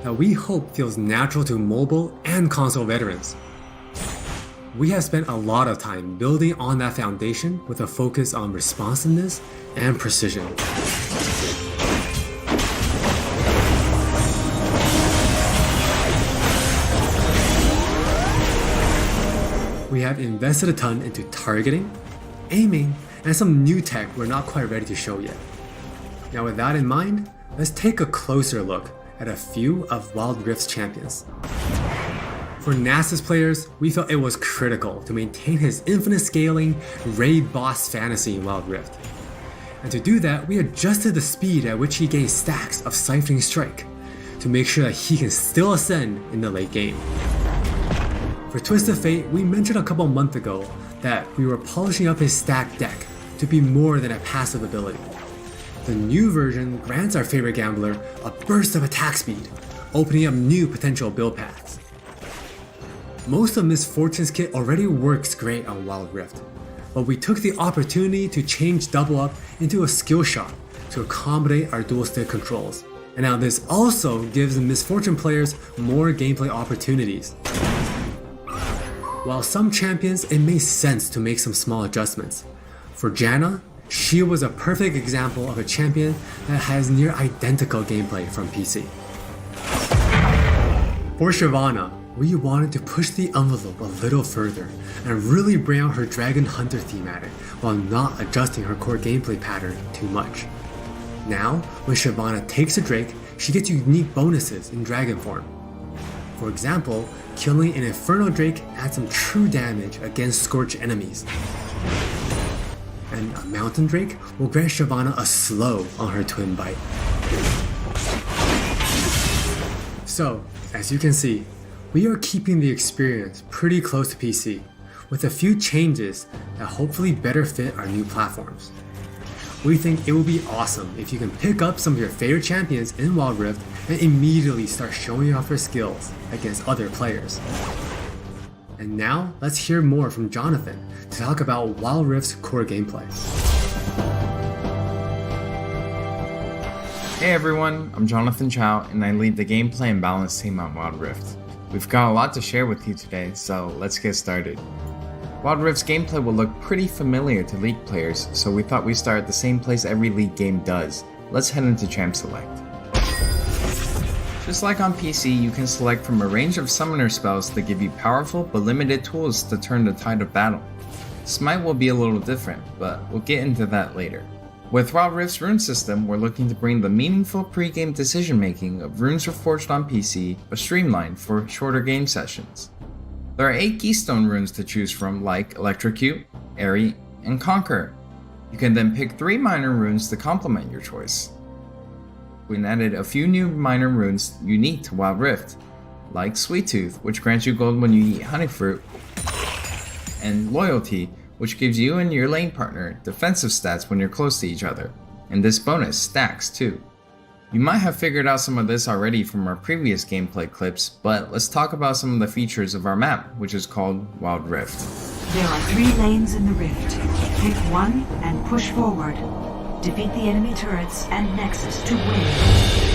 that we hope feels natural to mobile and console veterans. We have spent a lot of time building on that foundation with a focus on responsiveness and precision. We have invested a ton into targeting, aiming, and some new tech we're not quite ready to show yet. Now with that in mind, let's take a closer look at a few of Wild Rift's champions. For Nasus players, we felt it was critical to maintain his infinite scaling raid boss fantasy in Wild Rift. And to do that, we adjusted the speed at which he gains stacks of Siphoning Strike to make sure that he can still ascend in the late game. For Twisted Fate, we mentioned a couple months ago that we were polishing up his stack deck to be more than a passive ability. The new version grants our favorite gambler a burst of attack speed, opening up new potential build paths. Most of Miss Fortune's kit already works great on Wild Rift, but we took the opportunity to change Double Up into a skill shot to accommodate our dual stick controls. And now this also gives Miss Fortune players more gameplay opportunities. While some champions, it made sense to make some small adjustments. For Janna, she was a perfect example of a champion that has near identical gameplay from PC. For Shyvana, we wanted to push the envelope a little further and really bring out her Dragon Hunter thematic while not adjusting her core gameplay pattern too much. Now, when Shyvana takes a Drake, she gets unique bonuses in dragon form. For example, killing an Inferno Drake adds some true damage against Scorch enemies. And a Mountain Drake will grant Shyvana a slow on her Twin Bite. So, as you can see, we are keeping the experience pretty close to PC, with a few changes that hopefully better fit our new platforms. We think it would be awesome if you can pick up some of your favorite champions in Wild Rift and immediately start showing off your skills against other players. And now, let's hear more from Jonathan to talk about Wild Rift's core gameplay. Hey everyone, I'm Jonathan Chow and I lead the gameplay and balance team on Wild Rift. We've got a lot to share with you today, so let's get started. Wild Rift's gameplay will look pretty familiar to League players, so we thought we'd start at the same place every League game does. Let's head into Champ Select. Just like on PC, you can select from a range of summoner spells that give you powerful but limited tools to turn the tide of battle. Smite will be a little different, but we'll get into that later. With Wild Rift's rune system, we're looking to bring the meaningful pre-game decision making of Runes Reforged on PC, but streamlined for shorter game sessions. There are 8 keystone runes to choose from, like Electrocute, Airy, and Conquer. You can then pick 3 minor runes to complement your choice. We added a few new minor runes unique to Wild Rift, like Sweet Tooth, which grants you gold when you eat honey fruit, and Loyalty, which gives you and your lane partner defensive stats when you're close to each other, and this bonus stacks too. You might have figured out some of this already from our previous gameplay clips, but let's talk about some of the features of our map, which is called Wild Rift. There are 3 lanes in the rift. Pick one and push forward. Defeat the enemy turrets and Nexus to win.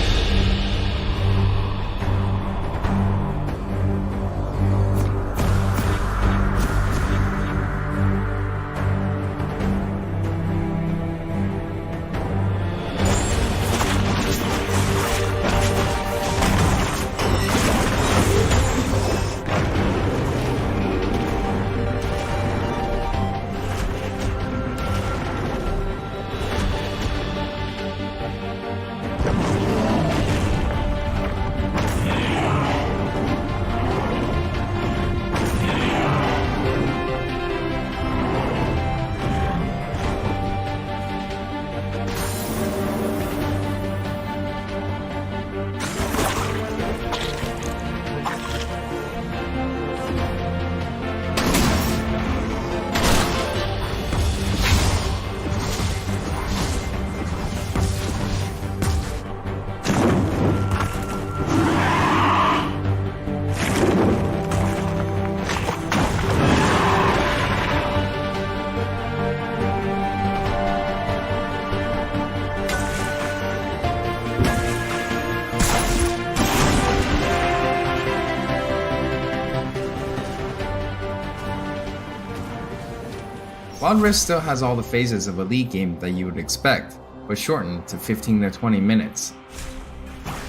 Wild Rift still has all the phases of a League game that you would expect, but shortened to 15 to 20 minutes.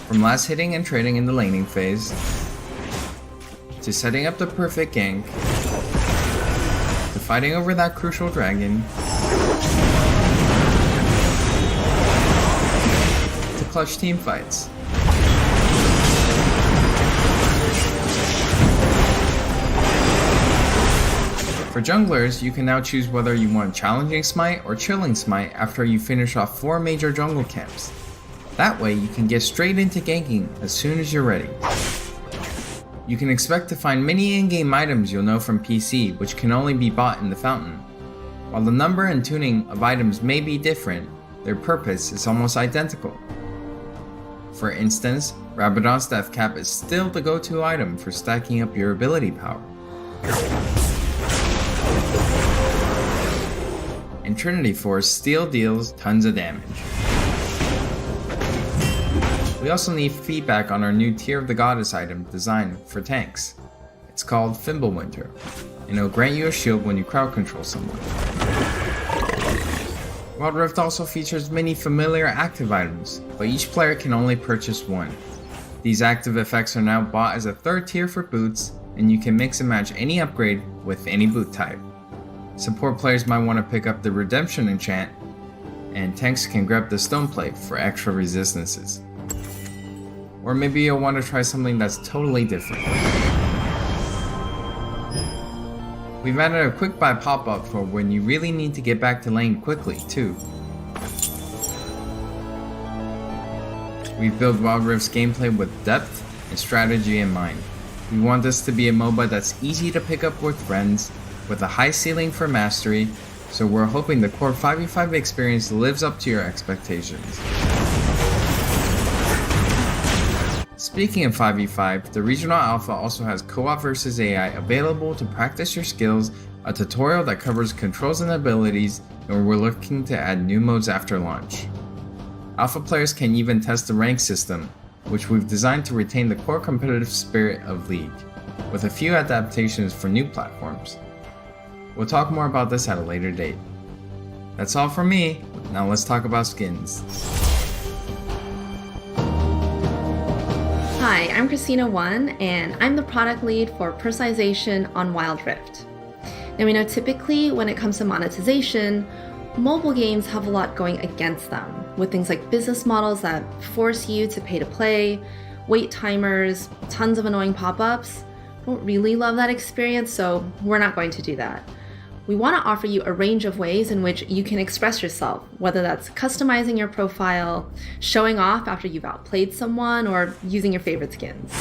From last hitting and trading in the laning phase, to setting up the perfect gank, to fighting over that crucial dragon, to clutch team fights. For junglers, you can now choose whether you want Challenging Smite or Chilling Smite after you finish off 4 major jungle camps. That way you can get straight into ganking as soon as you're ready. You can expect to find many in-game items you'll know from PC which can only be bought in the fountain. While the number and tuning of items may be different, their purpose is almost identical. For instance, Rabadon's Death Cap is still the go-to item for stacking up your ability power. And Trinity Force still deals tons of damage. We also need feedback on our new Tear of the Goddess item designed for tanks. It's called Fimbulwinter, and it'll grant you a shield when you crowd control someone. Wild Rift also features many familiar active items, but each player can only purchase one. These active effects are now bought as a third tier for boots, and you can mix and match any upgrade with any boot type. Support players might want to pick up the Redemption enchant, and tanks can grab the Stoneplate for extra resistances. Or maybe you'll want to try something that's totally different. We've added a quick buy pop-up for when you really need to get back to lane quickly too. We've built Wild Rift's gameplay with depth and strategy in mind. We want this to be a MOBA that's easy to pick up with friends, with a high ceiling for mastery, so we're hoping the core 5v5 experience lives up to your expectations. Speaking of 5v5, the Regional Alpha also has Co-op vs AI available to practice your skills, a tutorial that covers controls and abilities, and we're looking to add new modes after launch. Alpha players can even test the rank system, which we've designed to retain the core competitive spirit of League, with a few adaptations for new platforms. We'll talk more about this at a later date. That's all from me, now let's talk about skins. Hi, I'm Christina1, and I'm the product lead for personalization on Wild Rift. Now we know typically when it comes to monetization, mobile games have a lot going against them, with things like business models that force you to pay to play, wait timers, tons of annoying pop-ups. I don't really love that experience, so we're not going to do that. We want to offer you a range of ways in which you can express yourself, whether that's customizing your profile, showing off after you've outplayed someone, or using your favorite skins.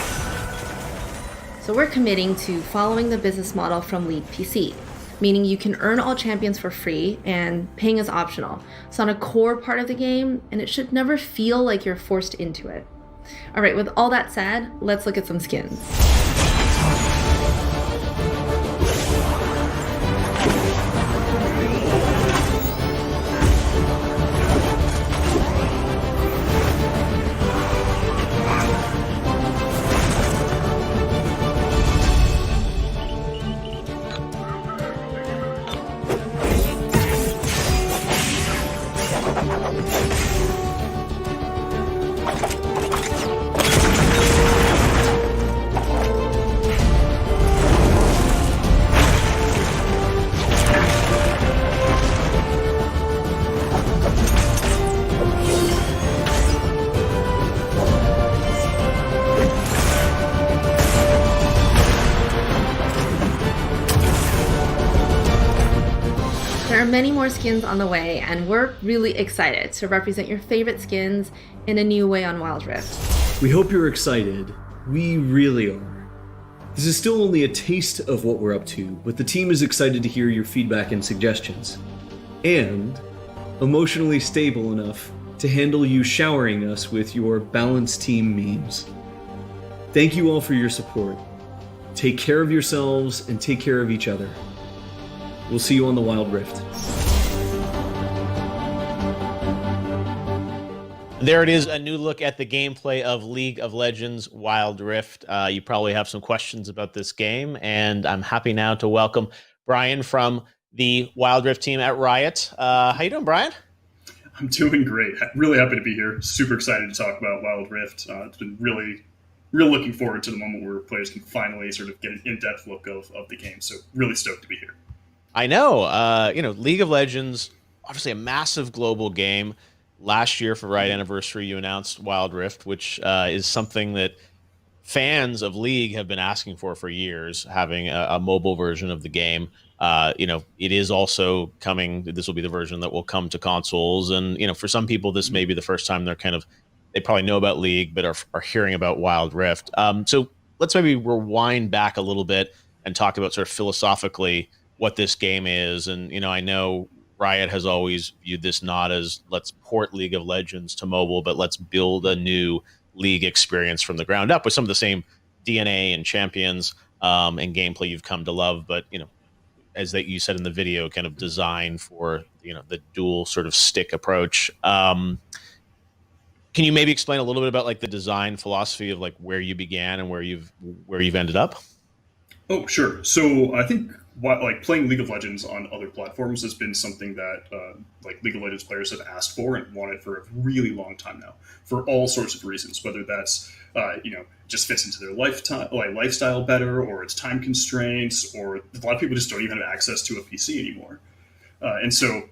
So we're committing to following the business model from League PC, meaning you can earn all champions for free and paying is optional. It's not a core part of the game, and it should never feel like you're forced into it. All right, with all that said, let's look at some skins. There are many more skins on the way, and we're really excited to represent your favorite skins in a new way on Wild Rift. We hope you're excited. We really are. This is still only a taste of what we're up to, but the team is excited to hear your feedback and suggestions. And emotionally stable enough to handle you showering us with your balanced team memes. Thank you all for your support. Take care of yourselves and take care of each other. We'll see you on the Wild Rift. There it is, a new look at the gameplay of League of Legends Wild Rift. You probably have some questions about this game, and I'm happy now to welcome Brian from the Wild Rift team at Riot. How you doing, Brian? I'm doing great. Really happy to be here. Super excited to talk about Wild Rift. It's been really looking forward to the moment where players can finally sort of get an in-depth look of the game. So really stoked to be here. I know. League of Legends, obviously a massive global game. Last year for Riot Anniversary, you announced Wild Rift, which is something that fans of League have been asking for years, having a mobile version of the game. It is also coming. This will be the version that will come to consoles, and for some people, this may be the first time they probably know about League, but are hearing about Wild Rift. So let's maybe rewind back a little bit and talk about sort of philosophically what this game is. And I know Riot has always viewed this not as let's port League of Legends to mobile, but let's build a new League experience from the ground up with some of the same DNA and champions and gameplay you've come to love, but as that you said in the video, kind of designed for the dual sort of stick approach. Can you maybe explain a little bit about like the design philosophy of like where you began and where you've ended up? Oh, sure. So I think playing League of Legends on other platforms has been something that League of Legends players have asked for and wanted for a really long time now, for all sorts of reasons. Whether that's just fits into their lifestyle better, or it's time constraints, or a lot of people just don't even have access to a PC anymore. And so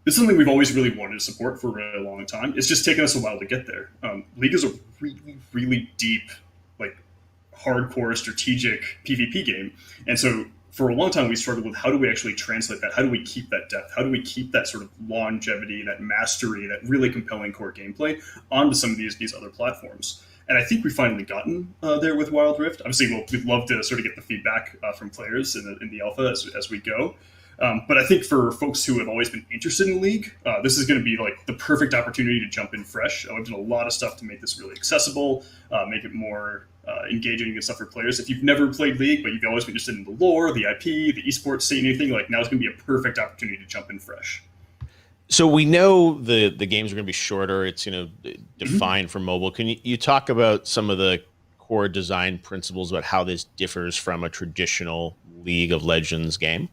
it's something we've always really wanted to support for a really long time. It's just taken us a while to get there. League is a really, really deep, hardcore strategic PvP game. And so for a long time, we struggled with how do we actually translate that? How do we keep that depth? How do we keep that sort of longevity, that mastery, that really compelling core gameplay onto some of these other platforms? And I think we've finally gotten there with Wild Rift. Obviously, we'd love to sort of get the feedback from players in the alpha as we go. But I think for folks who have always been interested in League, this is going to be the perfect opportunity to jump in fresh. I've done a lot of stuff to make this really accessible, make it more engaging and stuff for players. If you've never played League, but you've always been interested in the lore, the IP, the esports scene, anything, now is going to be a perfect opportunity to jump in fresh. So we know the games are going to be shorter. It's defined for mobile. Can you talk about some of the core design principles about how this differs from a traditional League of Legends game?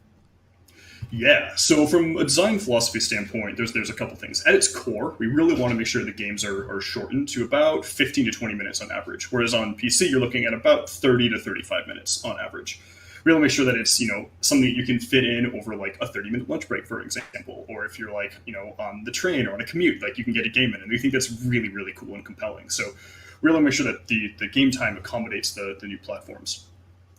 Yeah, so from a design philosophy standpoint, there's a couple things. At its core, we really want to make sure the games are shortened to about 15 to 20 minutes on average, whereas on PC, you're looking at about 30 to 35 minutes on average. We want to make sure that it's, something that you can fit in over a 30-minute lunch break, for example, or if you're on the train or on a commute, you can get a game in, and we think that's really, really cool and compelling. So we really make sure that the game time accommodates the new platforms.